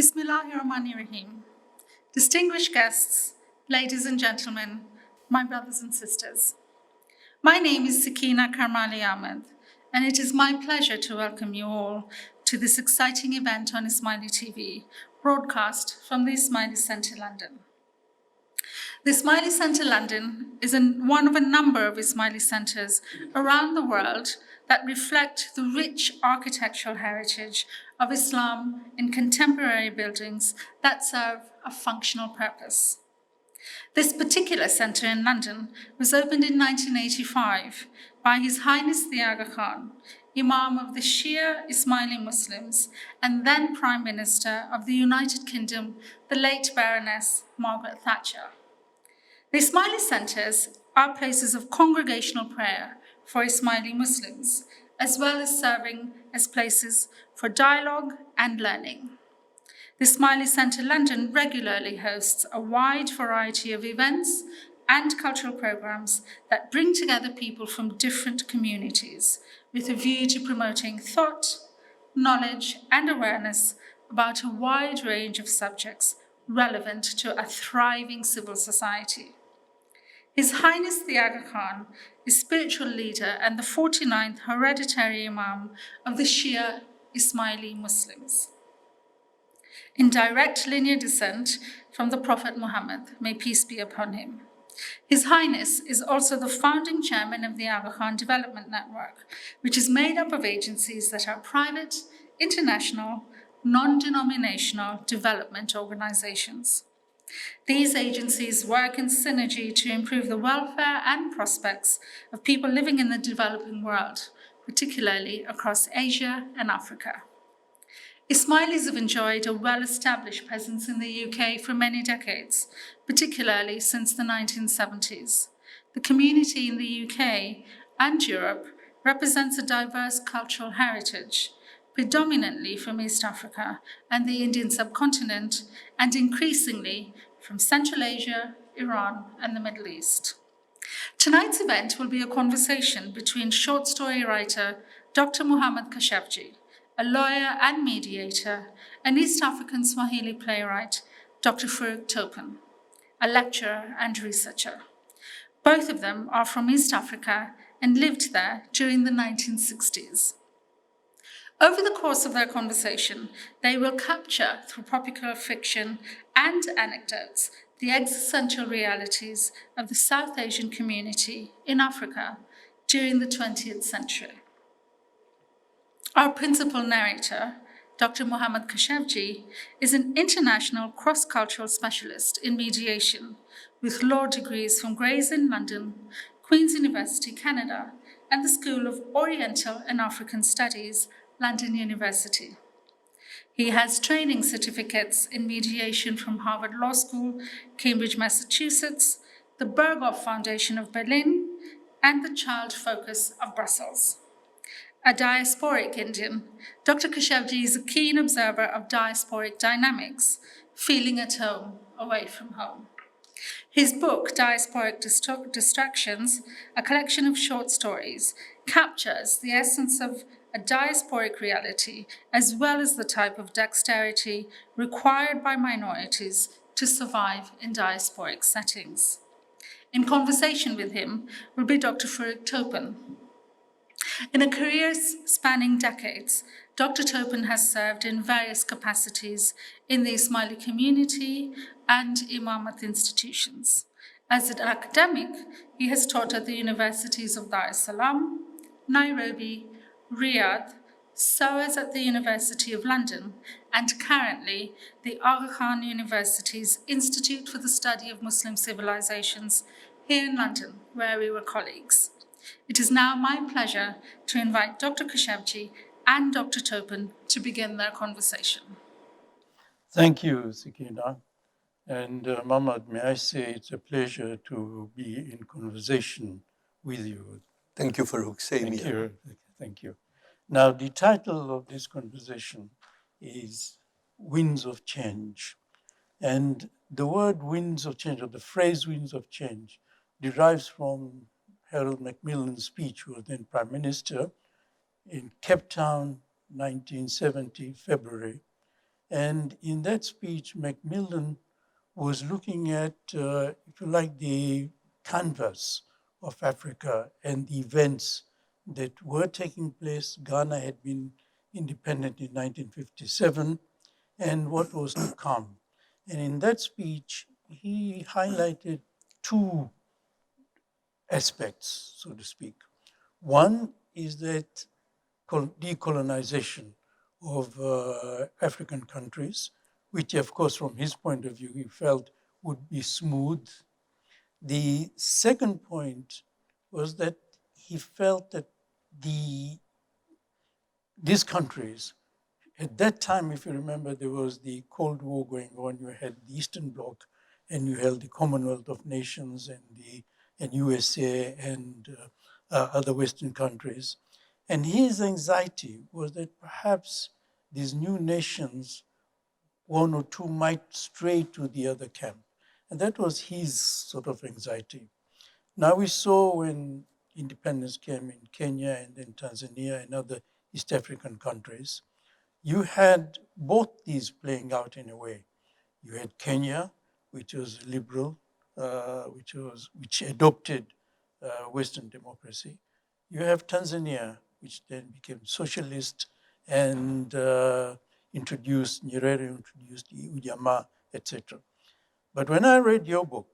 Bismillahirrahmanirrahim. Distinguished guests, ladies and gentlemen, my brothers and sisters. My name is Sakina Karmali Ahmed, and it is my pleasure to welcome you all to this exciting event on Ismaili TV, broadcast from the Ismaili Centre, London. The Ismaili Centre London is one of a number of Ismaili centres around the world that reflect the rich architectural heritage of Islam in contemporary buildings that serve a functional purpose. This particular centre in London was opened in 1985 by His Highness the Aga Khan, Imam of the Shia Ismaili Muslims and then Prime Minister of the United Kingdom, the late Baroness Margaret Thatcher. The Ismaili centres are places of congregational prayer for Ismaili Muslims, as well as serving as places for dialogue and learning. The Ismaili Centre London regularly hosts a wide variety of events and cultural programmes that bring together people from different communities with a view to promoting thought, knowledge and awareness about a wide range of subjects relevant to a thriving civil society. His Highness the Aga Khan is spiritual leader and the 49th hereditary Imam of the Shia Ismaili Muslims. In direct linear descent from the Prophet Muhammad, may peace be upon him. His Highness is also the founding chairman of the Aga Khan Development Network, which is made up of agencies that are private, international, non-denominational development organizations. These agencies work in synergy to improve the welfare and prospects of people living in the developing world, particularly across Asia and Africa. Ismailis have enjoyed a well-established presence in the UK for many decades, particularly since the 1970s. The community in the UK and Europe represents a diverse cultural heritage, predominantly from East Africa and the Indian subcontinent, and increasingly from Central Asia, Iran, and the Middle East. Tonight's event will be a conversation between short story writer Dr. Mohamed Keshavjee, a lawyer and mediator, and East African Swahili playwright Dr. Farouk Topan, a lecturer and researcher. Both of them are from East Africa and lived there during the 1960s. Over the course of their conversation, they will capture, through popular fiction and anecdotes, the existential realities of the South Asian community in Africa during the 20th century. Our principal narrator, Dr. Mohamed Keshavjee, is an international cross-cultural specialist in mediation with law degrees from Gray's in London, Queen's University, Canada, and the School of Oriental and African Studies, London University. He has training certificates in mediation from Harvard Law School, Cambridge, Massachusetts, the Berghoff Foundation of Berlin, and the Child Focus of Brussels. A diasporic Indian, Dr. Keshavjee is a keen observer of diasporic dynamics, feeling at home away from home. His book, Diasporic Distractions, a collection of short stories, captures the essence of a diasporic reality, as well as the type of dexterity required by minorities to survive in diasporic settings. In conversation with him will be Dr. Farouk Topan. In a career spanning decades, Dr. Topan has served in various capacities in the Ismaili community and Imamat institutions. As an academic, he has taught at the universities of Dar es Salaam, Nairobi, Riyadh, SOAS at the University of London, and currently the Aga Khan University's Institute for the Study of Muslim Civilizations here in London, where we were colleagues. It is now my pleasure to invite Dr. Keshavjee and Dr. Topan to begin their conversation. Thank you, Sakina. And Mohamed, may I say it's a pleasure to be in conversation with you. Thank you, Farouk. Same here. Thank you. Now, the title of this conversation is Winds of Change. And the word winds of change, or the phrase winds of change, derives from Harold Macmillan's speech, who was then Prime Minister, in Cape Town, 1970, February. And in that speech, Macmillan was looking at, if you like, the canvas of Africa and the events that were taking place. Ghana had been independent in 1957, and what was to come. And in that speech, he highlighted two aspects, so to speak. One is that decolonization of African countries, which, of course, from his point of view, he felt would be smooth. The second point was that he felt that these countries, at that time, if you remember, there was the Cold War going on. You had the Eastern Bloc, and you held the Commonwealth of Nations and USA and other Western countries. And his anxiety was that perhaps these new nations, one or two, might stray to the other camp. And that was his sort of anxiety. Now we saw when independence came in Kenya and then Tanzania and other East African countries, you had both these playing out in a way. You had Kenya, which was liberal, which adopted Western democracy. You have Tanzania, which then became socialist and Nyerere introduced Ujamaa, etc. But when I read your book,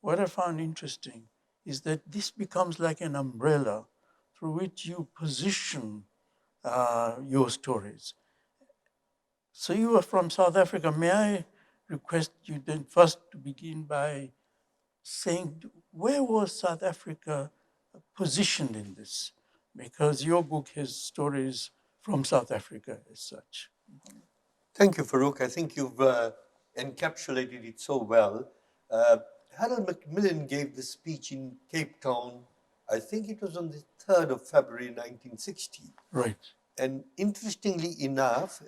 what I found interesting is that this becomes like an umbrella through which you position your stories. So you are from South Africa. May I request you then first to begin by saying where was South Africa positioned in this? Because your book has stories from South Africa as such. Thank you, Farouk. I think you've encapsulated it so well. Harold Macmillan gave the speech in Cape Town, I think it was on the 3rd of February 1960. Right. And interestingly enough,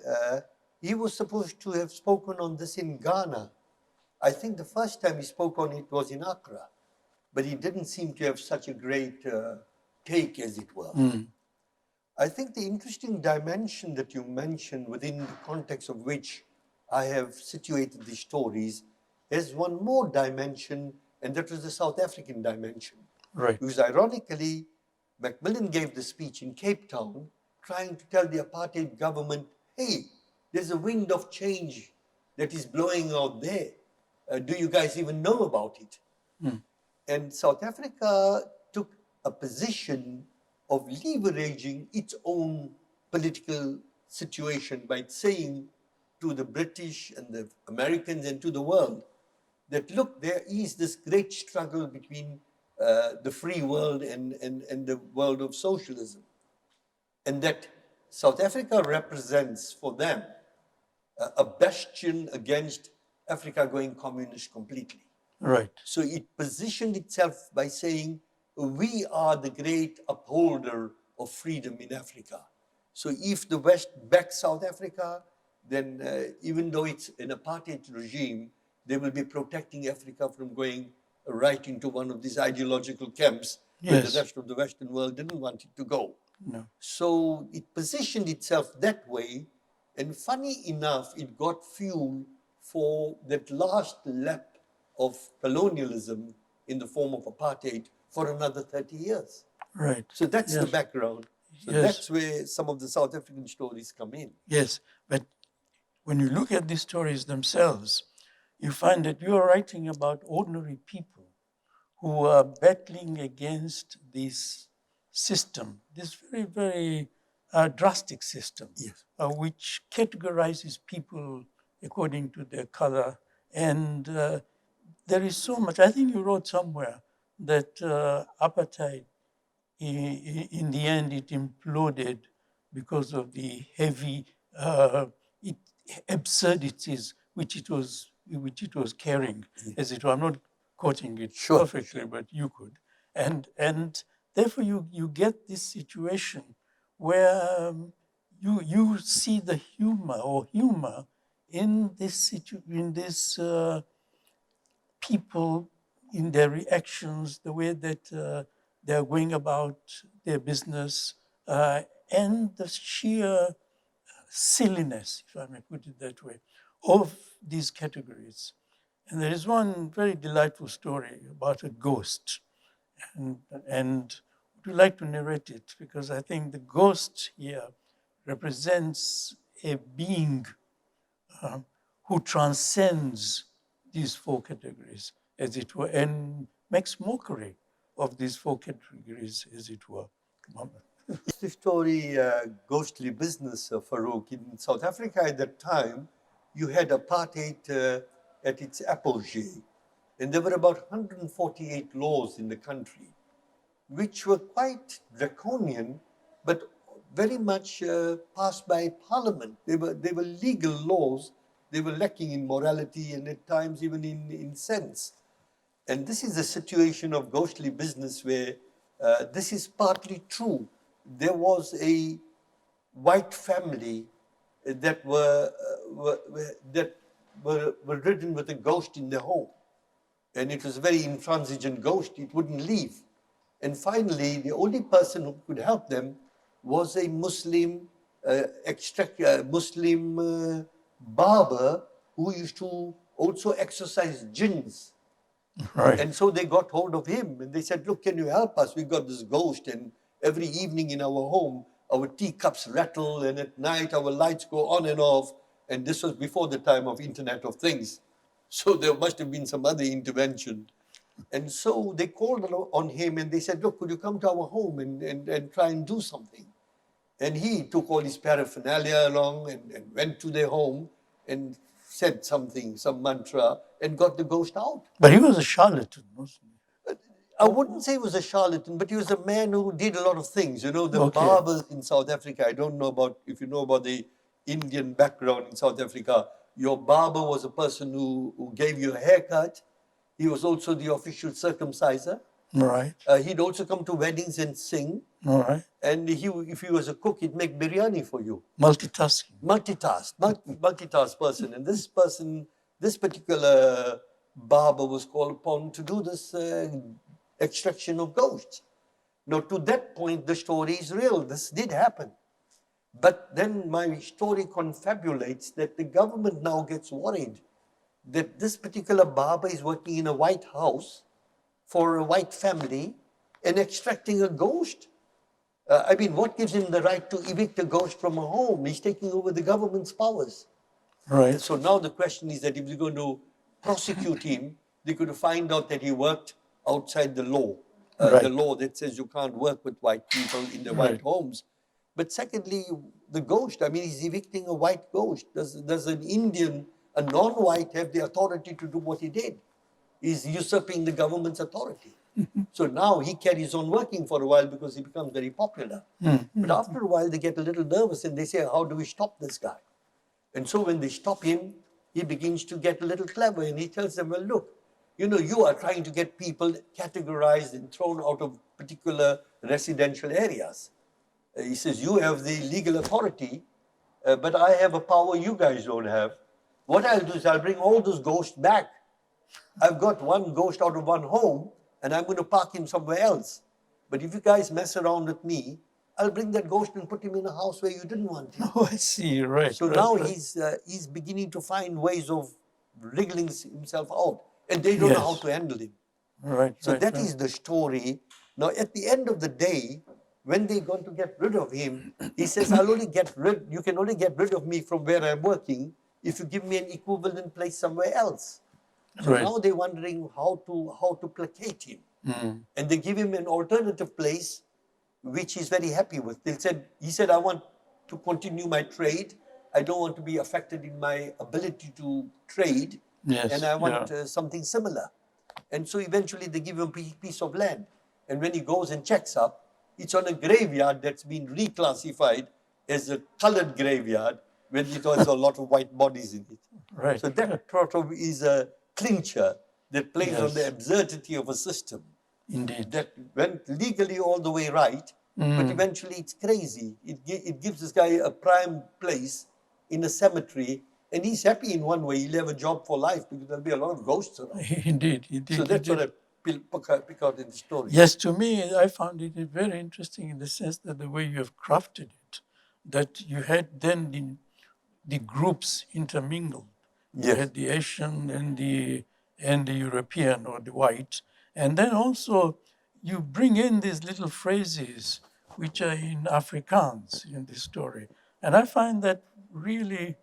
he was supposed to have spoken on this in Ghana. I think the first time he spoke on it was in Accra, but he didn't seem to have such a great take, as it were. I think the interesting dimension that you mentioned within the context of which I have situated these stories is one more dimension, and that was the South African dimension. Right. Because ironically, Macmillan gave the speech in Cape Town trying to tell the apartheid government, hey, there's a wind of change that is blowing out there. Do you guys even know about it? And South Africa took a position of leveraging its own political situation by saying to the British and the Americans and to the world that, look, there is this great struggle between the free world and the world of socialism. And that South Africa represents for them a bastion against Africa going communist completely. Right. So it positioned itself by saying, we are the great upholder of freedom in Africa. So if the West backs South Africa, then even though it's an apartheid regime, they will be protecting Africa from going right into one of these ideological camps where the rest of the Western world didn't want it to go. No. So it positioned itself that way, and funny enough, it got fuel for that last lap of colonialism in the form of apartheid for another 30 years. Right. So that's the background. So that's where some of the South African stories come in. Yes, but when you look at these stories themselves, you find that you are writing about ordinary people who are battling against this system, this very, very drastic system, which categorizes people according to their color. And there is so much. I think you wrote somewhere that apartheid, in the end, it imploded because of the heavy absurdities which it was carrying, as it were. I'm not quoting it perfectly, but you could. And therefore you get this situation where you see the humor in this people, in their reactions, the way that they're going about their business, and the sheer silliness, if I may put it that way, of these categories. And there is one very delightful story about a ghost. And would you like to narrate it? Because I think the ghost here represents a being who transcends these four categories, as it were, and makes mockery of these four categories, as it were. It's the story, ghostly business, Farouk. In South Africa at that time, you had apartheid at its apogee. And there were about 148 laws in the country, which were quite draconian, but very much passed by parliament. They were legal laws. They were lacking in morality and at times even in sense. And this is a situation of ghostly business where this is partly true. There was a white family that were ridden with a ghost in their home. And it was a very intransigent ghost. It wouldn't leave. And finally, the only person who could help them was a Muslim barber who used to also exorcise jinns. Right. And so they got hold of him and they said, look, can you help us? We've got this ghost, and every evening in our home, our teacups rattle, and at night our lights go on and off. And this was before the time of Internet of Things. So there must have been some other intervention. And so they called on him and they said, look, could you come to our home and try and do something? And he took all his paraphernalia along and went to their home and said something, some mantra, and got the ghost out. But he was a charlatan, wasn't he? I wouldn't say he was a charlatan, but he was a man who did a lot of things. You know, the Okay. barbers in South Africa, I don't know about, if you know about the Indian background in South Africa, your barber was a person who gave you a haircut. He was also the official circumciser. Right. He'd also come to weddings and sing. All right. And if he was a cook, he'd make biryani for you. Multitasking. Multitask person. And this particular barber was called upon to do this extraction of ghosts. Now, to that point, the story is real. This did happen. But then my story confabulates that the government now gets worried that this particular barber is working in a white house for a white family and extracting a ghost. I mean, what gives him the right to evict a ghost from a home? He's taking over the government's powers. Right. And so now the question is that if they're going to prosecute him, they're going to find out that he worked outside the law. Right. The law that says you can't work with white people in the white homes. But secondly, the ghost, I mean, he's evicting a white ghost. Does an Indian, a non-white, have the authority to do what he did? He's usurping the government's authority. So now he carries on working for a while because he becomes very popular. But after a while, they get a little nervous and they say, how do we stop this guy? And so when they stop him, he begins to get a little clever and he tells them, well, look, you know, you are trying to get people categorized and thrown out of particular residential areas. He says, you have the legal authority, but I have a power you guys don't have. What I'll do is I'll bring all those ghosts back. I've got one ghost out of one home, and I'm going to park him somewhere else. But if you guys mess around with me, I'll bring that ghost and put him in a house where you didn't want him. Oh, I see. Right. So right, now right. he's beginning to find ways of wriggling himself out, and they don't know how to handle him. Right. So right, that right. is the story. Now, at the end of the day, when they're going to get rid of him, he says, you can only get rid of me from where I'm working if you give me an equivalent place somewhere else. So now they're wondering how to placate him. And they give him an alternative place, which he's very happy with. He said, I want to continue my trade. I don't want to be affected in my ability to trade. Yes, And I want something similar. And so eventually they give him a piece of land. And when he goes and checks up, it's on a graveyard that's been reclassified as a colored graveyard when it has a lot of white bodies in it. Right. So that sort of is a clincher that plays on the absurdity of a system. Indeed. That went legally all the way right, but eventually it's crazy. It gives this guy a prime place in a cemetery, and he's happy in one way. He'll have a job for life because there'll be a lot of ghosts around. Indeed. So that's what I pick out in the story. Yes, to me, I found it very interesting in the sense that the way you have crafted it, that you had then the groups intermingled. You Yes. had the Asian and the European or the white, and then also you bring in these little phrases which are in Afrikaans in the story, and I find that really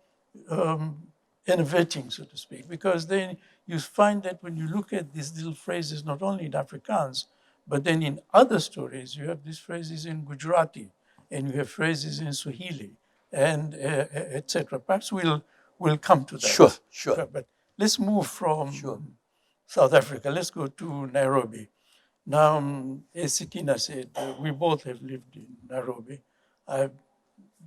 innovating, so to speak, because then you find that when you look at these little phrases, not only in Afrikaans, but then in other stories, you have these phrases in Gujarati, and you have phrases in Swahili, and etc. Perhaps we'll come to that. Sure, sure. But let's move from Sure. South Africa. Let's go to Nairobi. Now, as Sakina said, we both have lived in Nairobi. I've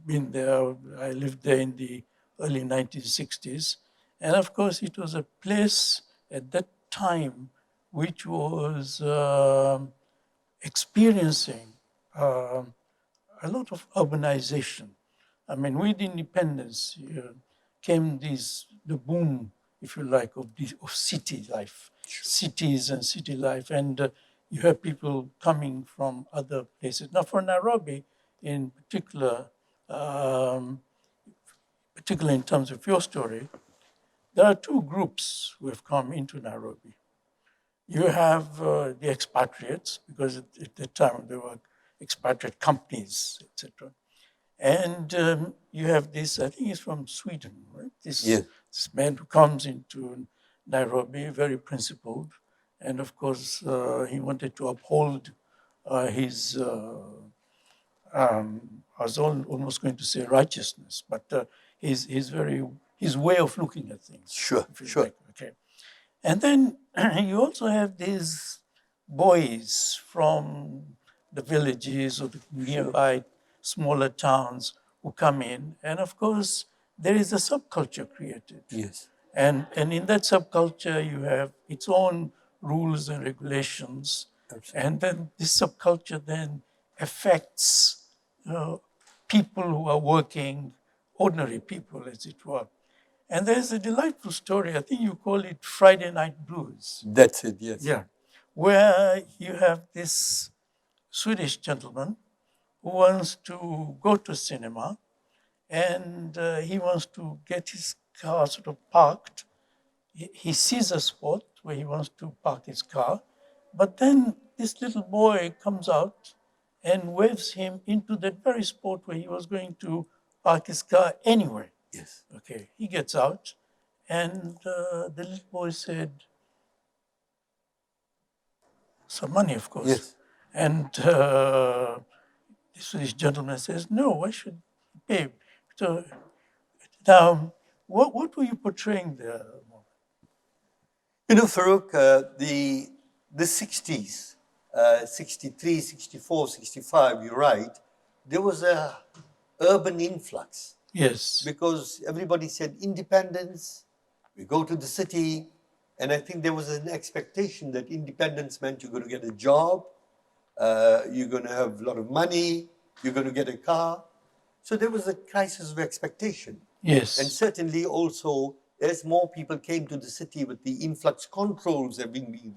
been there. I lived there in the early 1960s. And of course, it was a place at that time which was experiencing a lot of urbanization. I mean, with independence came the boom, if you like, of city life, cities and city life. And you have people coming from other places. Now, for Nairobi in particular, particularly in terms of your story, there are two groups who have come into Nairobi. You have the expatriates, because at the time there were expatriate companies, etc. And you have this, I think he's from Sweden, right? This man who comes into Nairobi, very principled. And of course, he wanted to uphold his, I was almost going to say righteousness, but his way of looking at things. Sure, if you sure. like, okay. And then you also have these boys from the villages or the nearby smaller towns who come in. And of course, there is a subculture created. Yes. And in that subculture, you have its own rules and regulations. Absolutely. And then this subculture then affects people who are working, ordinary people, as it were. And there's a delightful story, I think you call it Friday Night Blues. That's it, yes. Yeah, where you have this Swedish gentleman who wants to go to cinema, and he wants to get his car sort of parked. He sees a spot where he wants to park his car, but then this little boy comes out and waves him into that very spot where he was going to park his car anyway. Yes. Okay, he gets out, and the little boy said, some money, of course. Yes. And this gentleman says, no, why should he pay? So now, what were you portraying there? You know, Farouk, the 60s, 63, 64, 65, you're right, there was a urban influx. Yes. Because everybody said independence, we go to the city, and I think there was an expectation that independence meant you're going to get a job, you're going to have a lot of money, you're going to get a car. So there was a crisis of expectation. Yes. And certainly also, as more people came to the city with the influx controls having been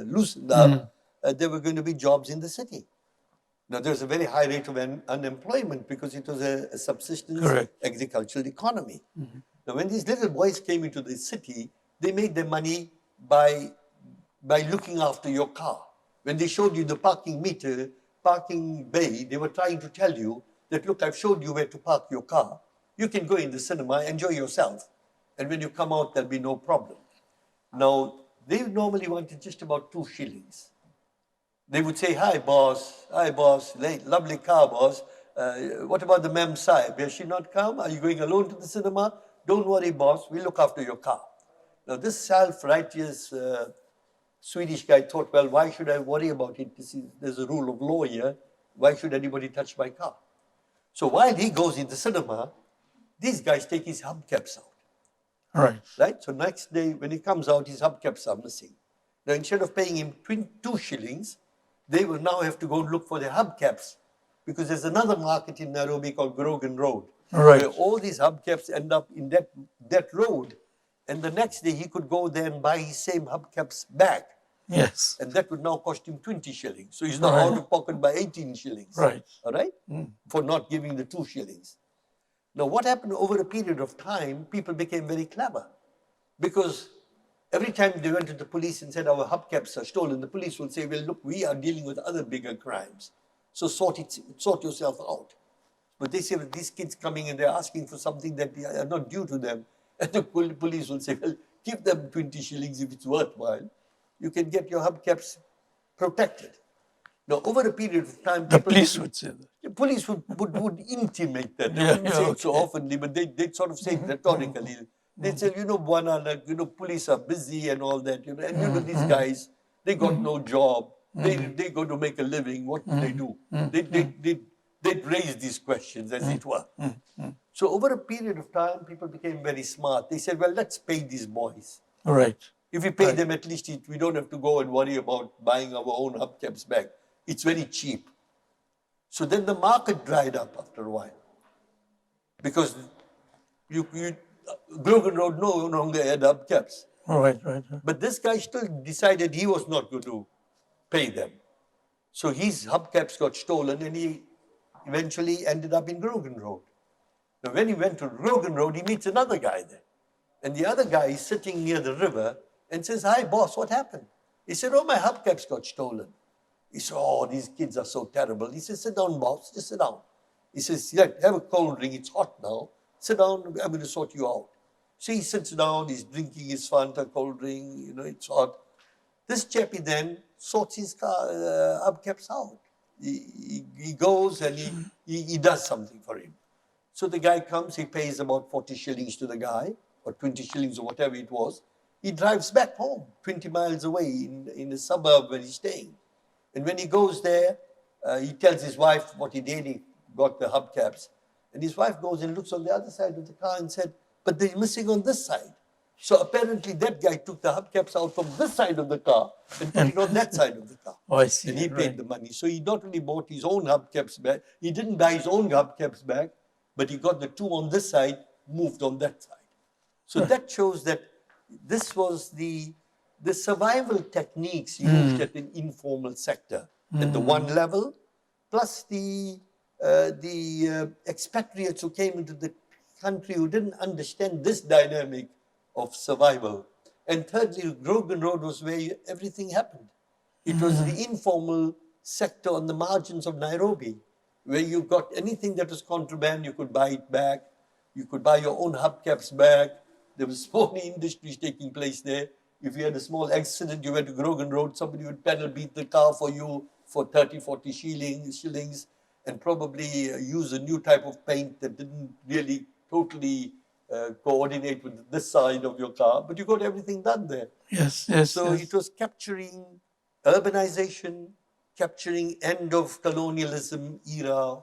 loosened up, there were going to be jobs in the city. Now, there's a very high rate of unemployment because it was a subsistence agricultural economy. Mm-hmm. Now, when these little boys came into the city, they made their money by looking after your car. When they showed you the parking meter, parking bay, they were trying to tell you that, look, I've showed you where to park your car. You can go in the cinema, enjoy yourself. And when you come out, there'll be no problem. Now, they normally wanted just about 2 shillings. They would say, hi, boss, lovely car, boss. What about the mem sahib? Has she not come? Are you going alone to the cinema? Don't worry, boss, we'll look after your car. Now, this self-righteous Swedish guy thought, well, why should I worry about it? There's a rule of law here. Why should anybody touch my car? So while he goes in the cinema, these guys take his hubcaps out. Right? So next day, when he comes out, his hubcaps are missing. Now, instead of paying him 2 shillings, they will now have to go and look for their hubcaps, because there's another market in Nairobi called Grogan Road, where all these hubcaps end up in that road. And the next day, he could go there and buy his same hubcaps back. Yes. And that would now cost him 20 shillings. So he's now Right. out of pocket by 18 shillings. Right. All right? For not giving the 2 shillings. Now, what happened over a period of time, people became very clever. Because every time they went to the police and said, our hubcaps are stolen, the police would say, well, look, we are dealing with other bigger crimes. So sort yourself out. But they say, well, these kids coming and they're asking for something that are not due to them. And the police will say, well, give them 20 shillings if it's worthwhile. You can get your hubcaps protected. Now, over a period of time, The police would say that. the police would intimate that. They Yeah, wouldn't say yeah, it so okay. oftenly, but they'd sort of say it rhetorically. They'd say, Bwana, like, police are busy and all that, and these guys, they got no job. They go to make a living. What do they do? They'd raise these questions, as it were. So over a period of time, people became very smart. They said, well, let's pay these boys. Right. If we pay them, at least we don't have to go and worry about buying our own hubcaps back. It's very cheap. So then the market dried up after a while. Because Grogan Road no longer had hubcaps. Right. But this guy still decided he was not going to pay them. So his hubcaps got stolen and he eventually ended up in Grogan Road. Now when he went to Grogan Road, he meets another guy there. And the other guy is sitting near the river and says, hi, boss, what happened? He said, oh, my hubcaps got stolen. He said, oh, these kids are so terrible. He says, sit down, boss, just sit down. He says, yeah, have a cold drink, it's hot now. Sit down, I'm going to sort you out. So he sits down, he's drinking his Fanta cold drink, it's hot. This chappie then sorts his hubcaps out. He goes and he does something for him. So the guy comes, he pays about 40 shillings to the guy, or 20 shillings or whatever it was. He drives back home, 20 miles away in a suburb where he's staying. And when he goes there, he tells his wife what he did. He got the hubcaps. And his wife goes and looks on the other side of the car and said, but they're missing on this side. So apparently that guy took the hubcaps out from this side of the car and put it on that side of the car. Oh, I see. And he paid the money. So he not only bought his own hubcaps back, he didn't buy his own hubcaps back, but he got the 2 on this side, moved on that side. So that shows that this was the survival techniques used at an informal sector at the one level, plus the expatriates who came into the country who didn't understand this dynamic of survival. And thirdly, Grogan Road was where everything happened. It was the informal sector on the margins of Nairobi, where you got anything that was contraband, you could buy it back. You could buy your own hubcaps back. There was so many industries taking place there. If you had a small accident, you went to Grogan Road, somebody would pedal beat the car for you for 30, 40 shillings and probably use a new type of paint that didn't really totally coordinate with this side of your car. But you got everything done there. Yes. So it was capturing urbanization, capturing end of colonialism era,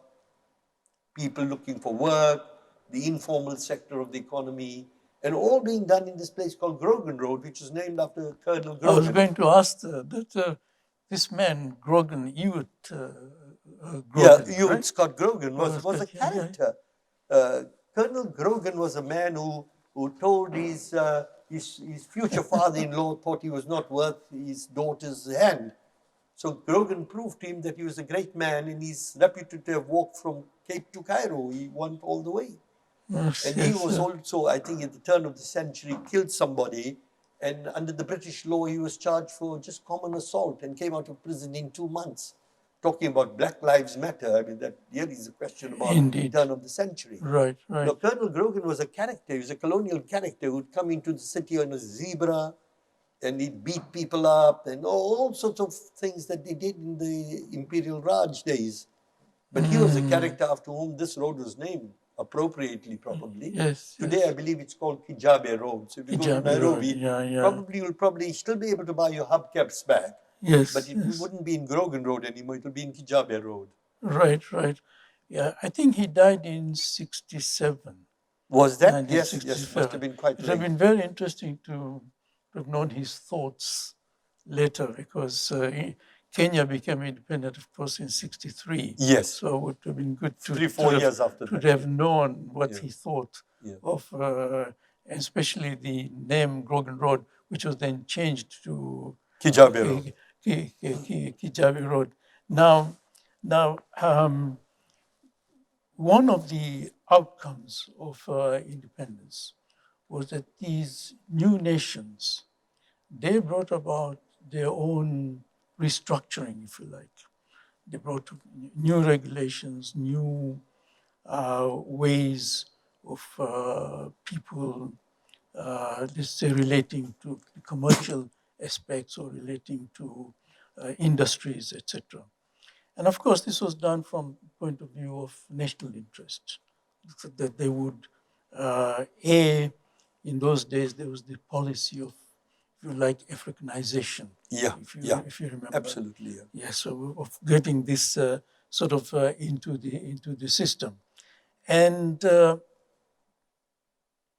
people looking for work, the informal sector of the economy, and all being done in this place called Grogan Road, which is named after Colonel Grogan. I was going to ask that this man, Grogan, Ewart Grogan. Yeah, Ewart right? Scott Grogan was a character. Colonel Grogan was a man who told his future father-in-law thought he was not worth his daughter's hand. So Grogan proved to him that he was a great man, and he's reputed to have walked from Cape to Cairo. He went all the way. Yes, And he was also, I think, at the turn of the century, killed somebody. And under the British law, he was charged for just common assault and came out of prison in 2 months. Talking about Black Lives Matter, I mean, that really is a question about the turn of the century. Right. Now, Colonel Grogan was a character. He was a colonial character who would come into the city on a zebra and he'd beat people up and all sorts of things that they did in the Imperial Raj days. But he was a character after whom this road was named, appropriately probably. Yes. Today, I believe it's called Kijabe Road. So if you go to Nairobi, you'll probably still be able to buy your hubcaps back. Yes. But it wouldn't be in Grogan Road anymore. It will be in Kijabe Road. Right. Yeah, I think he died in 1967. Was that? Yes, must have been quite It would have been very interesting to have known his thoughts later because Kenya became independent, of course, in 1963. Yes. So it would have been good to 3-4 years after that. To have known what he thought of, especially the name Grogan Road, which was then changed to Kijabe Road. Keshavjee Road. Now, one of the outcomes of independence was that these new nations, they brought about their own restructuring, if you like. They brought new regulations, new ways of people, let's say, relating to the commercial aspects or relating to industries, etc. And of course, this was done from the point of view of national interest, so that they would, in those days, there was the policy of, if you like, Africanization. Yeah, If you remember. absolutely. Yeah. Yes, so of getting this sort of into the system. And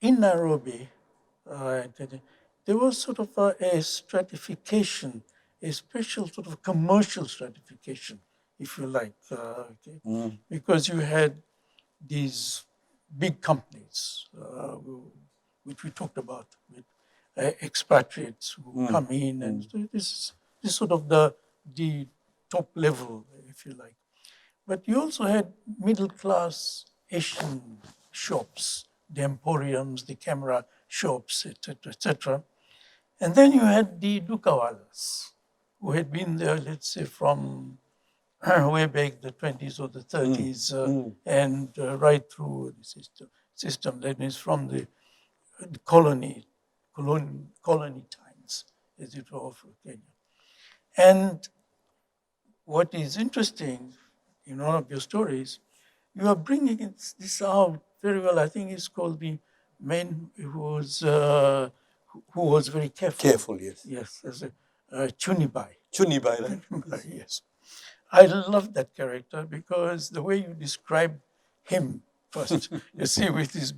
in Nairobi, there was sort of a stratification, a special sort of commercial stratification, if you like, because you had these big companies, which we talked about, with expatriates who come in, and so this sort of the top level, if you like. But you also had middle class Asian shops, the emporiums, the camera shops, etc., etc. And then you had the dukawalas, who had been there, let's say, from way back the 20s or the 30s, and right through the system. That is from the colony times, as it were, of Kenya. And what is interesting in one of your stories, you are bringing this out very well. I think it's called the man who was very careful. Careful, yes. Yes, as a Chunibai. Chunibai, right? Yes. I love that character because the way you describe him first, you see, with his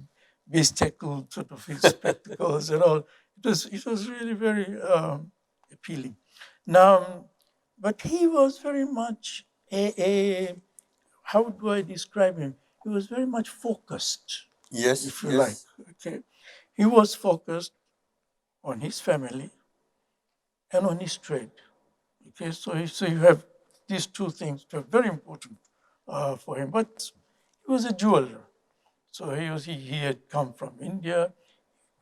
bespectacled sort of his spectacles and all, it was really very appealing. Now, but he was very much how do I describe him? He was very much focused, Yes, if you yes. like. Okay, he was focused on his family and on his trade. Okay, so you have these two things that are very important for him. But he was a jeweler, so he had come from India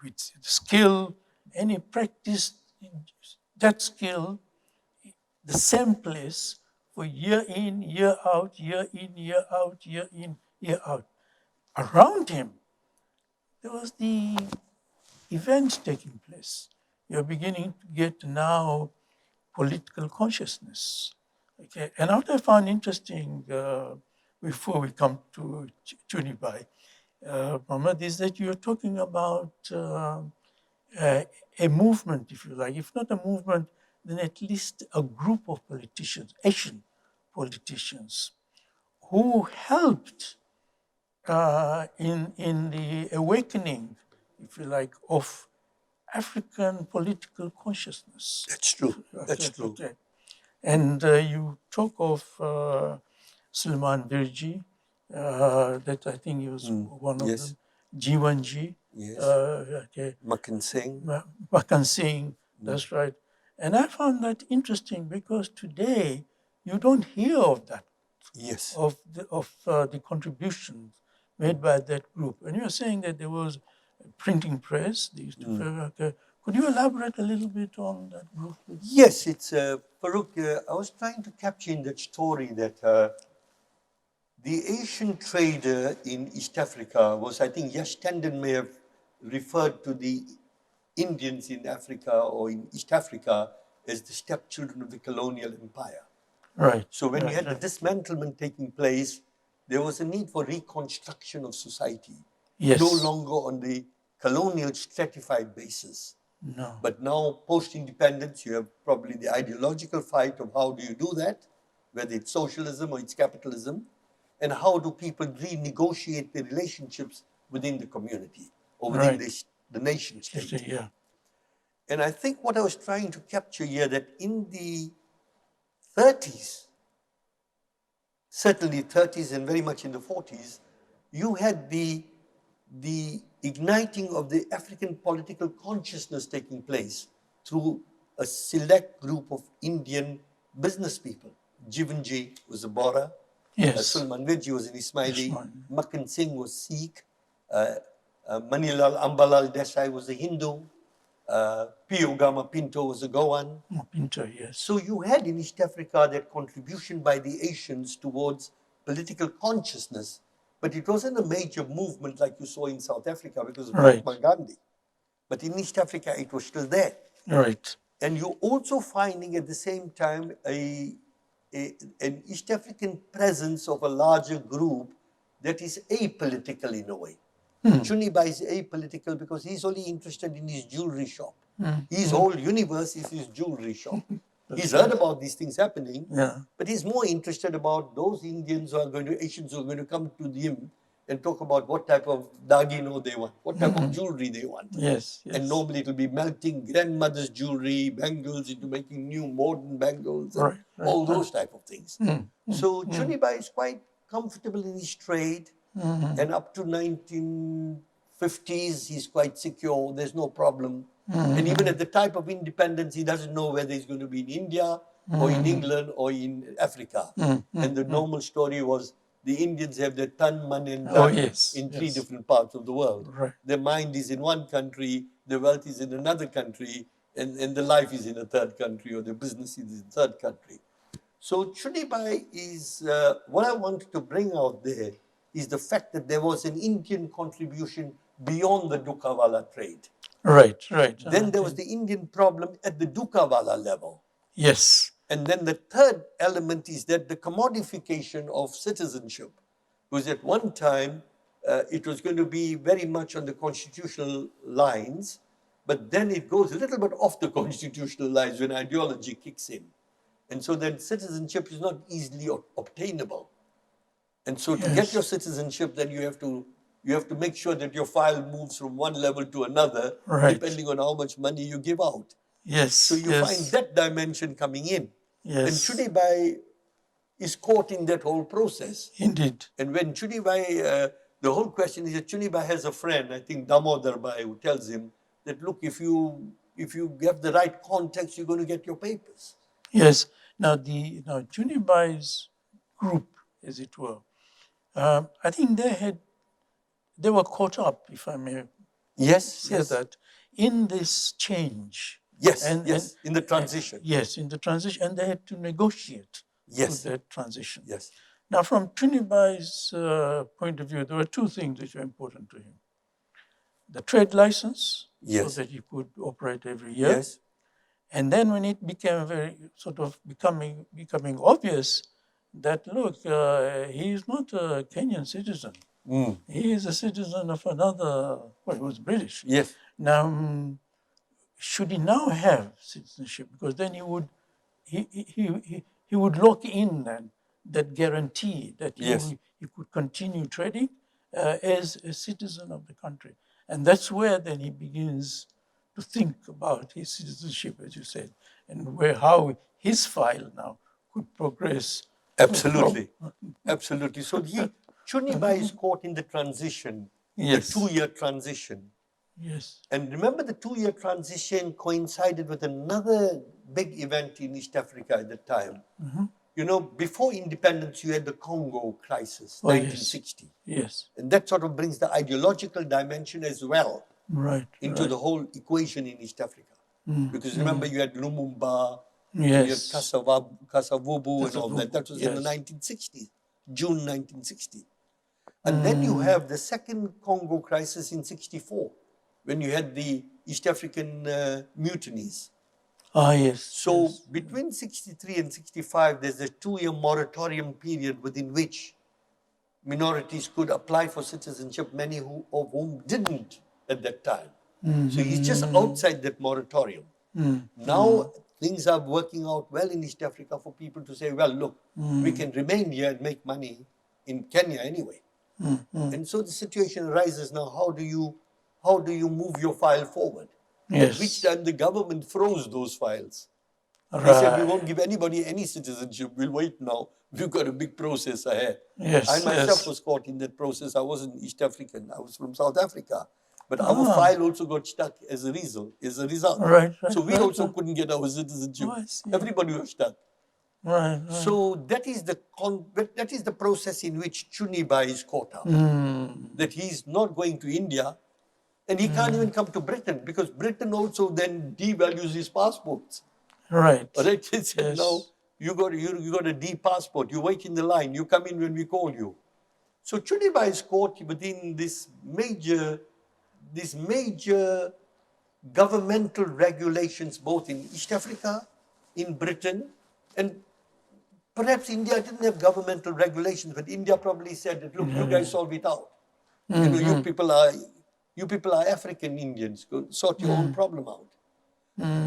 with skill, and he practiced that skill the same place for year in, year out, year in, year out, year in, year out. Around him, there was the events taking place. You're beginning to get now political consciousness. Okay, and what I found interesting before we come to Chunibai, Mohammed, is that you're talking about a movement, if you like. If not a movement, then at least a group of politicians, Asian politicians, who helped in the awakening, if you like, of African political consciousness. That's true. That's true. Okay. And you talk of Suleiman Virji, that I think he was one of Yes. them. Jiwanji. Yes. Okay. Makan Singh. Makan Singh, that's right. And I found that interesting because today you don't hear of that, Yes. of the contributions made by that group. And you're saying that there was a printing press. They used to. Could you elaborate a little bit on that group? Yes, it's Farouk. I was trying to capture in that story that the Asian trader in East Africa was, I think, Yash Tandon may have referred to the Indians in Africa or in East Africa as the stepchildren of the colonial empire. Right. So when right, you had right. the dismantlement taking place, there was a need for reconstruction of society. Yes. No longer on the colonial stratified basis. No. But now, post-independence, you have probably the ideological fight of how do you do that, whether it's socialism or it's capitalism, and how do people renegotiate the relationships within the community or within the nation state. Yeah. And I think what I was trying to capture here, that in the 30s, certainly 30s and very much in the 40s, you had the igniting of the African political consciousness taking place through a select group of Indian business people. Jivanji was a Bora. Yes. Sulman Virji was an Ismaili. Ismaili. Makhan Singh was Sikh. Manilal Ambalal Desai was a Hindu. Pio Gama Pinto was a Goan. Pinto, yes. So you had in East Africa that contribution by the Asians towards political consciousness, but it wasn't a major movement like you saw in South Africa because of Right. Mahatma Gandhi. But in East Africa, it was still there. Right. And you're also finding at the same time an East African presence of a larger group that is apolitical in a way. Chunibai is apolitical because he's only interested in his jewelry shop. His whole universe is his jewelry shop. He's heard about these things happening, but he's more interested about those Indians who are going to, Asians who are going to come to him and talk about what type of dagino they want, what type of jewelry they want. Yes, yes. And normally it will be melting grandmother's jewelry, bangles into making new modern bangles, and all those type of things. So Chunibai is quite comfortable in his trade, and up to 1950s, he's quite secure. There's no problem. And even at the type of independence, he doesn't know whether he's going to be in India or in England or in Africa. And the normal story was the Indians have their tan, man, and dhan in three different parts of the world. Right. Their mind is in one country, their wealth is in another country, and the life is in a third country, or their business is in a third country. So Chunibai is, what I wanted to bring out there is the fact that there was an Indian contribution beyond the Dukawala trade. Right, right. Then there was the Indian problem at the Dukawala level. Yes. And then the third element is that the commodification of citizenship was at one time, it was going to be very much on the constitutional lines, but then it goes a little bit off the constitutional lines when ideology kicks in. And so then citizenship is not easily obtainable. And so to get your citizenship, then you have to make sure that your file moves from one level to another, depending on how much money you give out. Yes. So you find that dimension coming in. Yes. And Chunibai is caught in that whole process. Indeed. And when Chunibai, the whole question is that Chunibai has a friend, I think Damodar Bai, who tells him that, look, if you get the right context, you're going to get your papers. Yes. Now, Chunibai's group, as it were, I think they were caught up, if I may say that, in this change. Yes, in the transition. In the transition, and they had to negotiate with that transition. Yes. Now, from Chunibai's point of view, there were two things which were important to him. The trade license, so that he could operate every year. Yes. And then when it became becoming obvious that, look, he is not a Kenyan citizen. He is a citizen of another, he was British. Yes. Now, should he now have citizenship? Because then he would lock in that guarantee that he could continue trading as a citizen of the country. And that's where then he begins to think about his citizenship, as you said, and how his file now could progress. Absolutely. Absolutely. So Chunibai is caught in the transition, the 2-year transition. Yes. And remember, the 2-year transition coincided with another big event in East Africa at the time. You know, before independence, you had the Congo crisis, 1960. Yes. And that sort of brings the ideological dimension as well into the whole equation in East Africa. Because remember, you had Lumumba, you had Kasavubu and all that. That was in the 1960s, June 1960. And then you have the second Congo crisis in 64, when you had the East African mutinies. So between 63 and 65, there's a 2-year moratorium period within which minorities could apply for citizenship, many of whom didn't at that time. So he's just outside that moratorium. Now things are working out well in East Africa for people to say, well, look, we can remain here and make money in Kenya anyway. And so the situation arises now, how do you move your file forward? At which time the government froze those files. They said, we won't give anybody any citizenship. We'll wait now. We've got a big process ahead. I myself was caught in that process. I wasn't East African. I was from South Africa. But our file also got stuck as a result. Right, So we right, also right. couldn't get our citizenship. Oh, I see. Everybody was stuck. Right, right. So that is the process in which Chunibai is caught up. That he's not going to India, and he can't even come to Britain, because Britain also then devalues his passports. Right. Right? They said, Yes. no, you got a D passport. You wait in the line. You come in when we call you. So Chunibai is caught within this major governmental regulations, both in East Africa, in Britain, and perhaps India didn't have governmental regulations, but India probably said that, look, you guys solve it out. You know, you people are African Indians. Go sort your own problem out.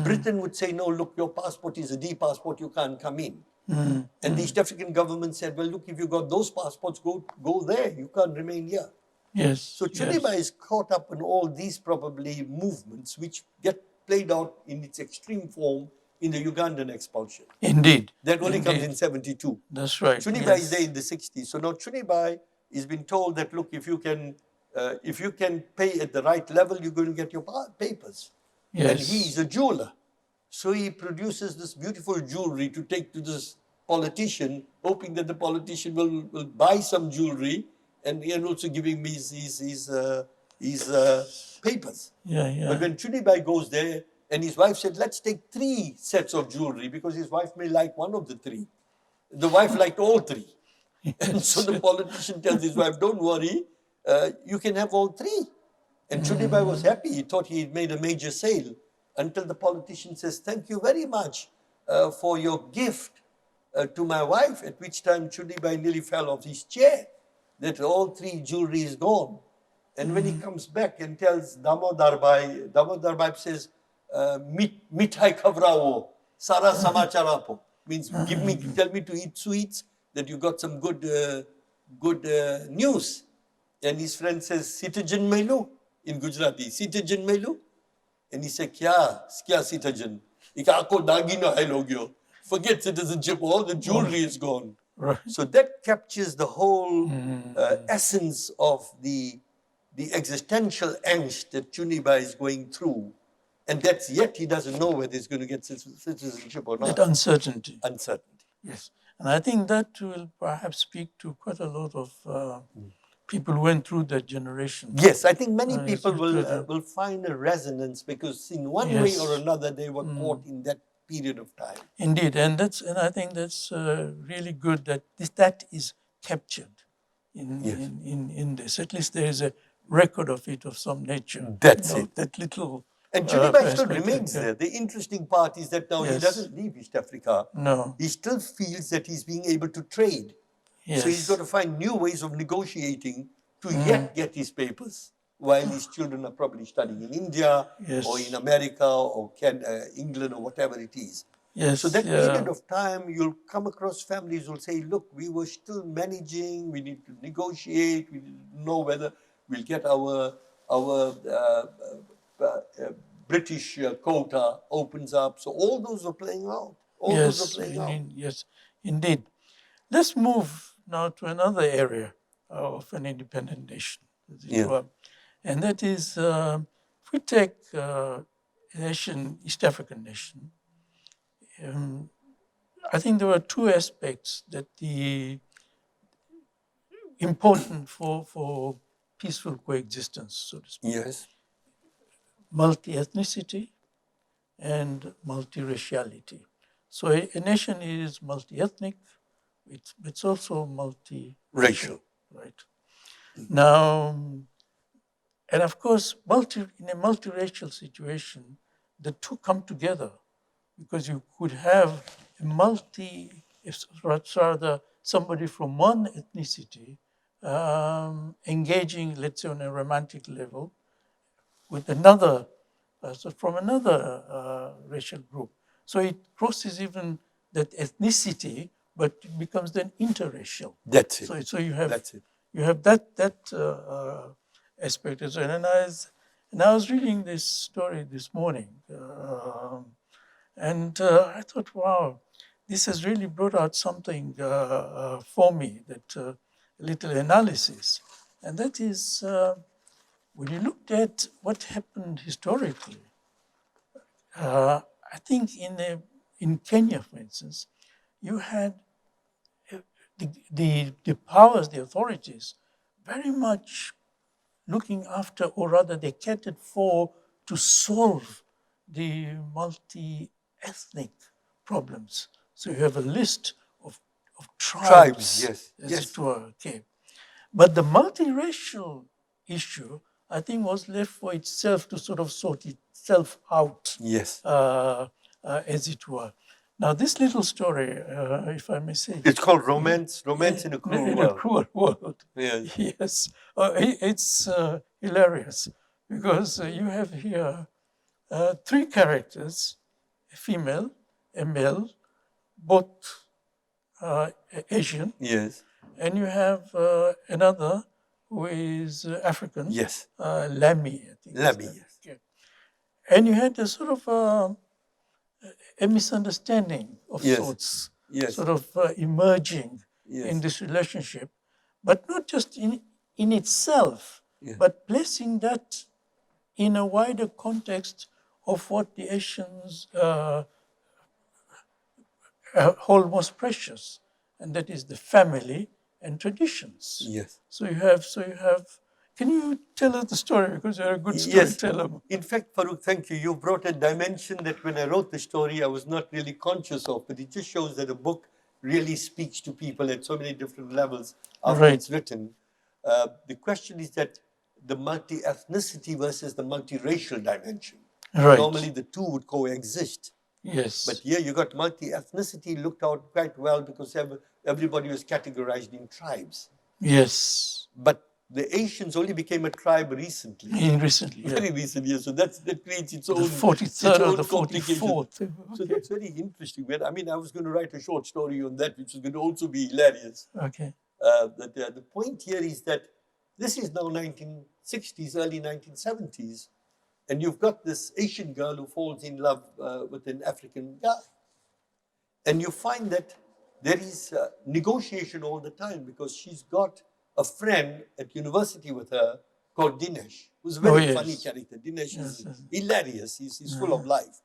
Britain would say, no, look, your passport is a D passport, you can't come in. And the East African government said, well, look, if you got those passports, go there. You can't remain here. Yes. So Chunibai is caught up in all these probably movements which get played out in its extreme form in the Ugandan expulsion. Indeed. That only comes in 72. That's right. Chunibai is there in the 60s. So now Chunibai is been told that, look, if you can pay at the right level, you're going to get your papers. Yes. And he's a jeweler. So he produces this beautiful jewelry to take to this politician, hoping that the politician will buy some jewelry and also giving me his papers. Yeah. But when Chunibai goes there, and his wife said, let's take 3 sets of jewelry, because his wife may like one of the 3. The wife liked all 3. And so the politician tells his wife, don't worry, you can have all 3. And Chunibai was happy. He thought he had made a major sale, until the politician says, thank you very much for your gift to my wife, at which time Chunibai nearly fell off his chair, that all 3 jewelry is gone. And when he comes back and tells Damodarbai says, mithai khavrao, sara samacharapo, means tell me to eat sweets, that you got some good news. And his friend says, citizen melu, in Gujarati, citizen melu. And he said, kya citizen? Ako dagina hai logyo. Forget citizenship, all the jewelry is gone. Right. So that captures the whole essence of the existential angst that Chunibai is going through. And that's yet he doesn't know whether he's going to get citizenship or not. That uncertainty. Uncertainty. Yes. And I think that will perhaps speak to quite a lot of people who went through that generation. Yes, I think many people will find a resonance, because in one way or another they were caught in that period of time. Indeed, and I think that's really good that that is captured in this. At least there is a record of it of some nature. That's it. That little. And Chunibai still remains there. The interesting part is that now he doesn't leave East Africa. No. He still feels that he's being able to trade. Yes. So he's got to find new ways of negotiating to yet get his papers, while his children are probably studying in India or in America or England or whatever it is. Yes. So that period of time, you'll come across families who will say, look, we were still managing, we need to negotiate, we didn't know whether we'll get our British quota opens up. So all those are playing out. Yes, indeed. Let's move now to another area of an independent nation, and that is, if we take a nation, East African nation, I think there were 2 aspects that the important for peaceful coexistence, so to speak. Yes. Multi-ethnicity and multiraciality. So a nation is multi-ethnic, it's also multi-racial, right? Now, and of course, in a multiracial situation, the 2 come together, because you could have somebody from one ethnicity engaging, let's say, on a romantic level with another person from another racial group. So it crosses even that ethnicity, but it becomes then interracial. That's it. So you have that aspect as well. And I was reading this story this morning, and I thought, wow, this has really brought out something for me, that a little analysis, and that is when you looked at what happened historically, I think in Kenya, for instance, you had the powers, the authorities, very much looking after, or rather they catered for, to solve the multi-ethnic problems. So you have a list of tribes, yes, as yes. it were. Okay. But the multiracial issue, I think, was left for itself to sort of sort itself out, Yes. as it were. Now, this little story, if I may say, It's called Romance in a Cruel in a World. cruel world. Yes. Yes, it's hilarious because you have here three characters: a female, a male, both Asian, Yes. and you have another who is African. Yes. Lammy, I think. Lammy, yes. Okay. And you had a sort of a misunderstanding of Yes. sorts, Yes. sort of emerging Yes. in this relationship, but not just in itself, Yeah. but placing that in a wider context of what the Asians hold most precious, and that is the family and traditions. Yes. So you have. Can you tell us the story, because you're a good Yes. storyteller? In fact, Farouk, thank you. You brought a dimension that when I wrote the story, I was not really conscious of, but it just shows that a book really speaks to people at so many different levels after Right. it's written. The question is that the multi-ethnicity versus the multiracial dimension. Right. Normally, the two would coexist. Yes. But here you got multi-ethnicity looked out quite well because everybody was categorized in tribes. Yes. But the Asians only became a tribe recently. Recently, yeah. Very recent years. So that creates its The own 43rd or the complications. 44th. So that's very interesting. I mean, I was going to write a short story on that, which is going to also be hilarious. Okay. The point here is that this is now 1960s, early 1970s, and you've got this Asian girl who falls in love with an African guy. And you find that there is negotiation all the time because she's got a friend at university with her called Dinesh, who's a very funny character. Dinesh is hilarious. He's full of life.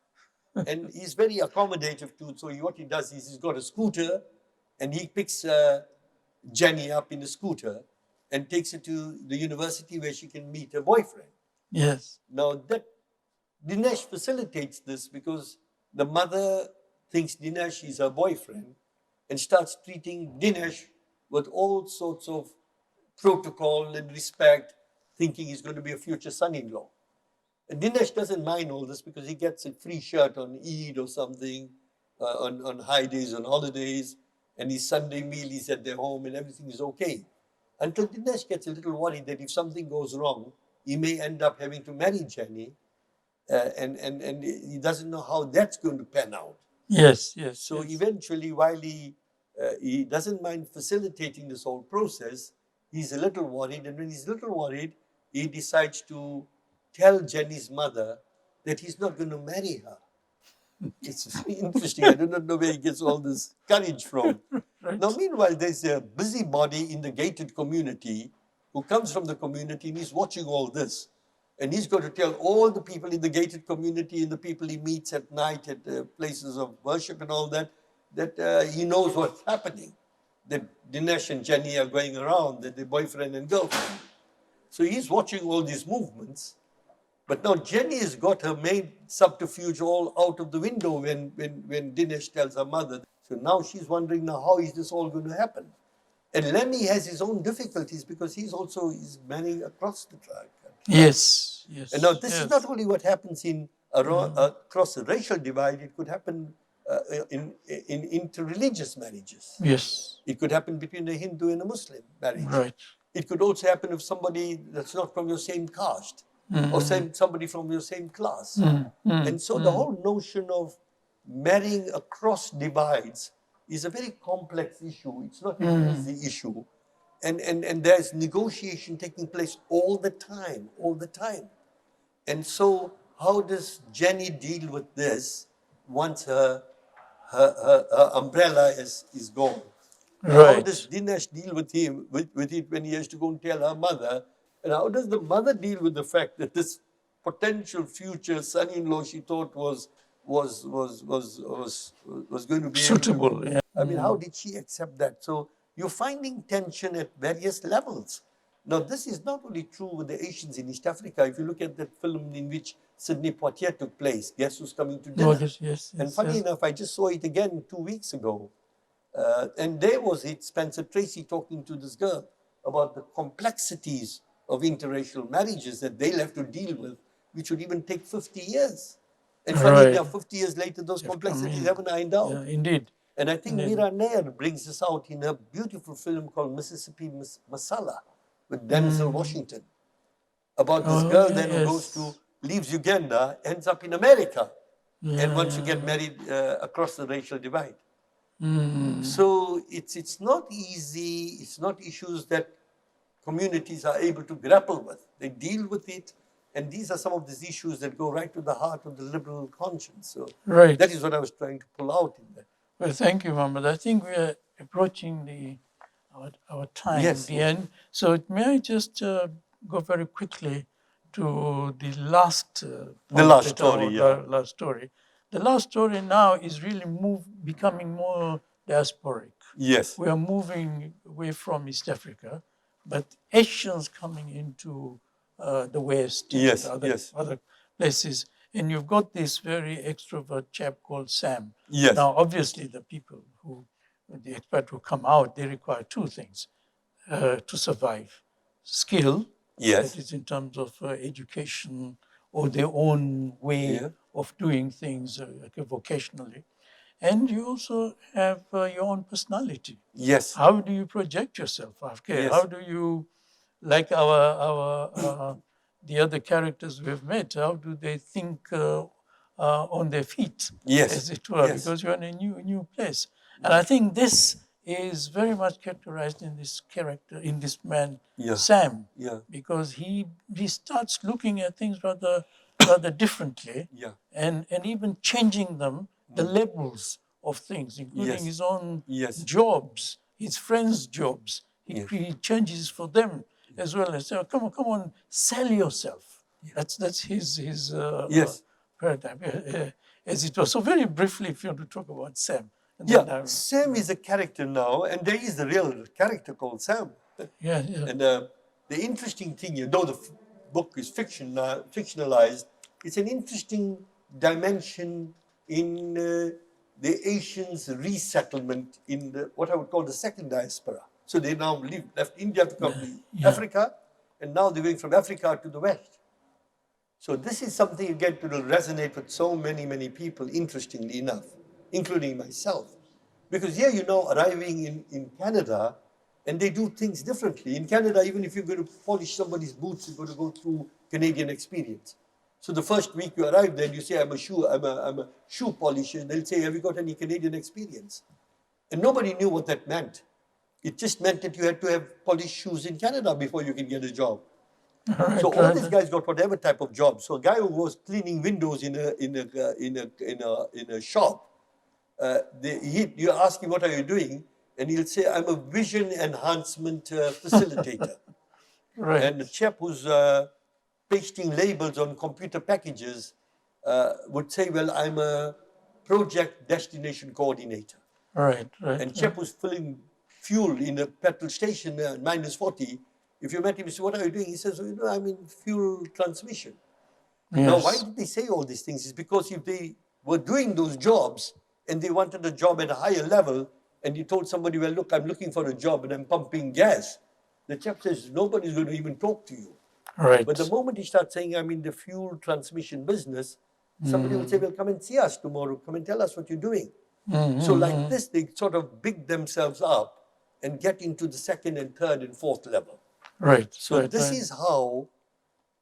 And he's very accommodative too. So what he does is he's got a scooter and he picks Jenny up in a scooter and takes her to the university where she can meet her boyfriend. Yes. Now that Dinesh facilitates this because the mother thinks Dinesh is her boyfriend and starts treating Dinesh with all sorts of protocol and respect, thinking he's going to be a future son-in-law. And Dinesh doesn't mind all this because he gets a free shirt on Eid or something, on high days, on holidays, and his Sunday meal is at their home and everything is okay. Until Dinesh gets a little worried that if something goes wrong, he may end up having to marry Jenny, and he doesn't know how that's going to pan out. Yes, yes. So yes. eventually, while he doesn't mind facilitating this whole process, he's a little worried. And when he's a little worried, he decides to tell Jenny's mother that he's not going to marry her. It's very interesting. I do not know where he gets all this courage from. Right. Now, meanwhile, there's a busybody in the gated community who comes from the community and he's watching all this. And he's going to tell all the people in the gated community and the people he meets at night at places of worship and all that, that he knows what's happening. That Dinesh and Jenny are going around, that they're boyfriend and girlfriend. So he's watching all these movements. But now Jenny has got her main subterfuge all out of the window when Dinesh tells her mother. So now she's wondering, now how is this all going to happen? And Lemmy has his own difficulties because he's marrying across the country. Yes, yes. And now this yes. is not only what happens across the racial divide, it could happen in interreligious marriages. Yes. It could happen between a Hindu and a Muslim marriage. Right. It could also happen if somebody that's not from your same caste or somebody from your same class. And so the whole notion of marrying across divides is a very complex issue. It's not an easy issue. And there's negotiation taking place all the time. And so how does Jenny deal with this once her umbrella is gone? Right. How does Dinesh deal with it when he has to go and tell her mother And how does the mother deal with the fact that this potential future son-in-law she thought was going to be able Suitable, to, yeah. I mean, how did she accept that? So you're finding tension at various levels. Now, this is not only true with the Asians in East Africa. If you look at that film in which Sidney Poitier took place, Guess Who's Coming to Dinner? Oh, yes, And funny enough, I just saw it again 2 weeks ago. And there was it, Spencer Tracy talking to this girl about the complexities of interracial marriages that they'll have to deal with, which would even take 50 years. And funny Right. enough, 50 years later, those They've come complexities in. haven't ironed out. Yeah, indeed. And I think Indeed. Mira Nair brings this out in a beautiful film called Mississippi Masala with Denzel Washington, about this girl then who goes to, leaves Uganda, ends up in America, and wants to get married across the racial divide. So it's not easy, it's not issues that communities are able to grapple with. They deal with it, and these are some of these issues that go right to the heart of the liberal conscience. So Right. that is what I was trying to pull out in there. Well, thank you, Mohammed. I think we are approaching our time, Yes, the yes. end. So may I just go very quickly to the last last story, yeah. last story. The last story now is really becoming more diasporic. Yes. We are moving away from East Africa, but Asians coming into the West Yes, and yes. other places. And you've got this very extrovert chap called Sam. Yes. Now, obviously, the expat who come out, they require two things to survive: skill, Yes. that is in terms of education or their own way Yeah. of doing things vocationally, and you also have your own personality. Yes. How do you project yourself? Okay, Yes. how do you, like our the other characters we've met, how do they think on their feet, Yes. as it were, Yes. because you're in a new place. And I think this is very much characterized in this character, in this man, Yeah. Sam, Yeah. because he starts looking at things rather differently, Yeah. and even changing them, the labels of things, including Yes. his own Yes. jobs, his friends' jobs. Yes. He changes for them as well, and say, "Come on, sell yourself." That's his Yes. paradigm, as it was. So very briefly, if you want to talk about Sam. And Yeah. then Sam is a character now, and there is a real character called Sam. yeah. And the interesting thing, though the book is fictionalized, it's an interesting dimension in the Asians' resettlement in what I would call the second diaspora. So they now left India to come to Africa, and now they're going from Africa to the West. So this is something, again, that will resonate with so many people, interestingly enough, including myself. Because here, arriving in Canada, and they do things differently. In Canada, even if you're going to polish somebody's boots, you're going to go through Canadian experience. So the first week you arrive there, and you say, I'm a shoe polisher, and they'll say, have you got any Canadian experience? And nobody knew what that meant. It just meant that you had to have polished shoes in Canada before you can get a job. So all these guys got whatever type of job. So a guy who was cleaning windows in a shop, you ask him, what are you doing? And he'll say, I'm a vision enhancement facilitator. Right. And the chap who's pasting labels on computer packages would say, well, I'm a project destination coordinator. Right. And chap who's filling fuel in a petrol station minus 40, if you met him, you say, what are you doing? He says, I'm in fuel transmission. Yes. Now, why did they say all these things? It's because if they were doing those jobs and they wanted a job at a higher level, and you told somebody, well, look, I'm looking for a job and I'm pumping gas, the chap says, nobody's going to even talk to you. Right. But the moment he starts saying, I'm in the fuel transmission business, somebody will say, well, come and see us tomorrow. Come and tell us what you're doing. So like this, they sort of big themselves up and get into the second and third and fourth level. Right. So this is how,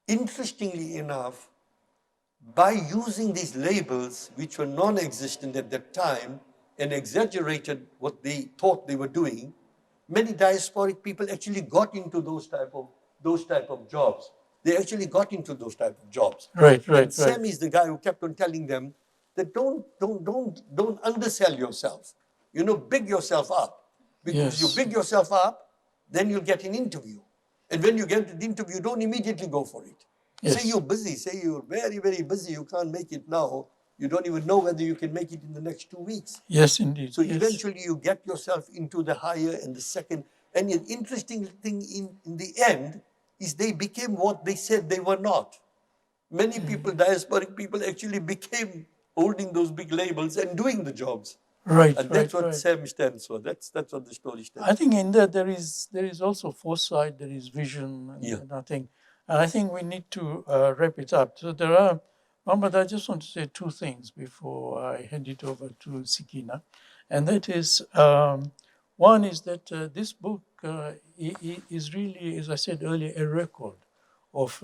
interestingly enough, by using these labels, which were non-existent at that time, and exaggerated what they thought they were doing, many diasporic people actually got into those type of jobs. They actually got into those type of jobs. Right. And Sam is the guy who kept on telling them that don't undersell yourself. Big yourself up. Because if you big yourself up, then you'll get an interview. And when you get to the interview, don't immediately go for it. Yes. Say you're busy, say you're very, very busy, you can't make it now. You don't even know whether you can make it in the next 2 weeks. Yes, indeed. So yes. eventually you get yourself into the higher and the second. And an interesting thing in the end is they became what they said they were not. Many people, diasporic people, actually became holding those big labels and doing the jobs. Right, And that's what right. SAM stands for. That's what the story stands for. I think in that there is also foresight, there is vision, and I think we need to wrap it up. So there are, Mohammed, I just want to say two things before I hand it over to Sikina, and that is one is that this book is really, as I said earlier, a record of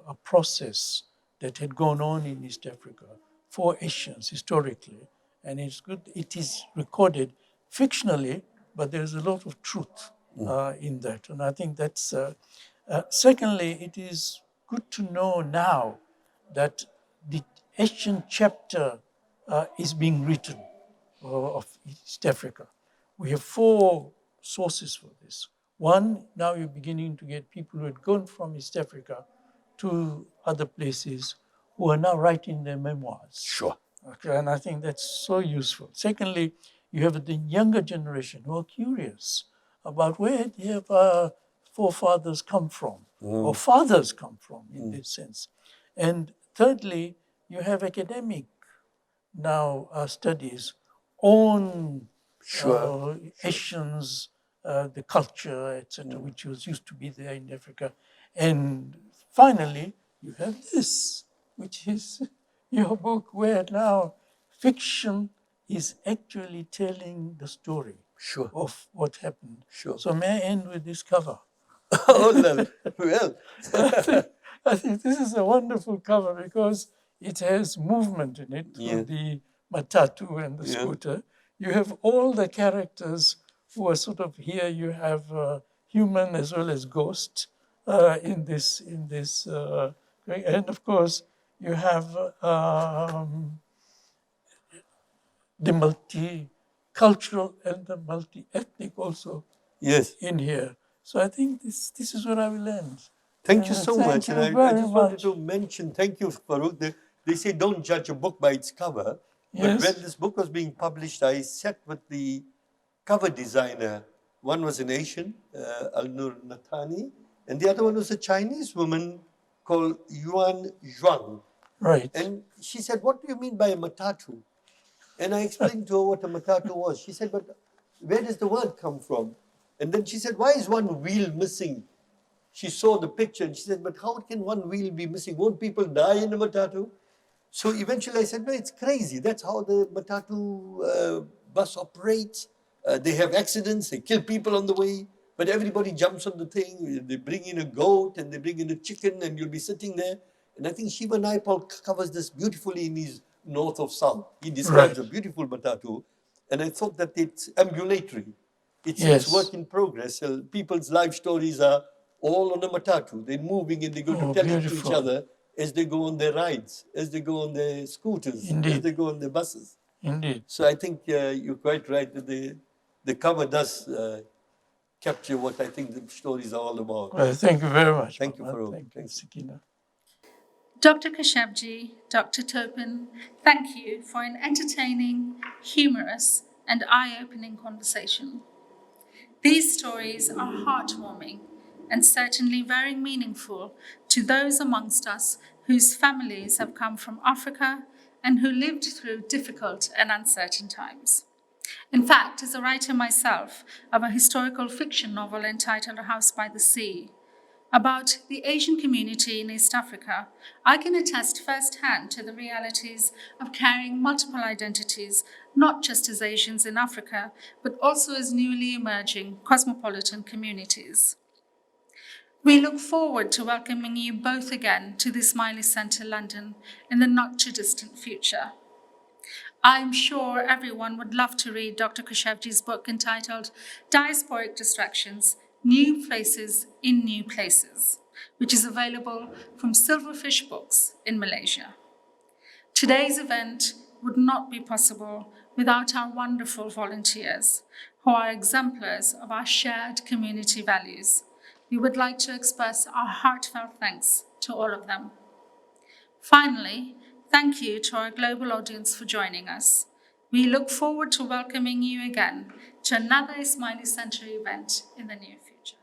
a process that had gone on in East Africa for Asians historically, and it's good. It is recorded fictionally, but there's a lot of truth in that, and I think that's. Secondly, it is good to know now that the Asian chapter is being written of East Africa. We have four sources for this. One, now you're beginning to get people who had gone from East Africa to other places who are now writing their memoirs. Sure. Okay, and I think that's so useful. Secondly, you have the younger generation who are curious about where their forefathers come from, or fathers come from in this sense. And thirdly, you have academic now studies on Asians, the culture, etc., which was used to be there in Africa. And finally, you have this, which is your book, where now fiction is actually telling the story of what happened. So may I end with this cover? Oh, well. I think this is a wonderful cover because it has movement in it, through the matatu and the scooter. You have all the characters who are sort of here. You have human as well as ghost in this, and of course you have the multicultural and the multi-ethnic also in here. So I think this is where I will end. Thank you so much. You And I just wanted to mention, thank you, Farouk. They say don't judge a book by its cover. But when this book was being published, I sat with the cover designer. One was an Asian, Al-Nur Nathani, and the other one was a Chinese woman called Yuan Zhuang. Right. And she said, what do you mean by a matatu? And I explained to her what a matatu was. She said, but where does the word come from? And then she said, why is one wheel missing? She saw the picture and she said, but how can one wheel be missing? Won't people die in a matatu? So eventually I said, no, it's crazy. That's how the matatu bus operates. They have accidents, they kill people on the way, but everybody jumps on the thing. They bring in a goat and they bring in a chicken and you'll be sitting there. And I think Shiva Naipal covers this beautifully in his North of South. He describes a beautiful matatu. And I thought that it's ambulatory. It's work in progress. People's life stories are all on a matatu. They're moving and they're going to tell it to each other as they go on their rides, as they go on their scooters, as they go on their buses. Indeed. So I think you're quite right that the cover does capture what I think the stories are all about. Well, thank you very much. Thank you, Farouk. Thank you, Sikina. Dr. Keshavjee, Dr. Topan, thank you for an entertaining, humorous, and eye-opening conversation. These stories are heartwarming and certainly very meaningful to those amongst us whose families have come from Africa and who lived through difficult and uncertain times. In fact, as a writer myself of a historical fiction novel entitled A House by the Sea, about the Asian community in East Africa, I can attest firsthand to the realities of carrying multiple identities, not just as Asians in Africa, but also as newly emerging cosmopolitan communities. We look forward to welcoming you both again to the Ismaili Centre, London, in the not-too-distant future. I'm sure everyone would love to read Dr. Keshavjee's book entitled Diasporic Distractions, New Faces in New Places, which is available from Silverfish Books in Malaysia. Today's event would not be possible without our wonderful volunteers, who are exemplars of our shared community values. We would like to express our heartfelt thanks to all of them. Finally, thank you to our global audience for joining us. We look forward to welcoming you again to another Ismaili Centre event in the near future.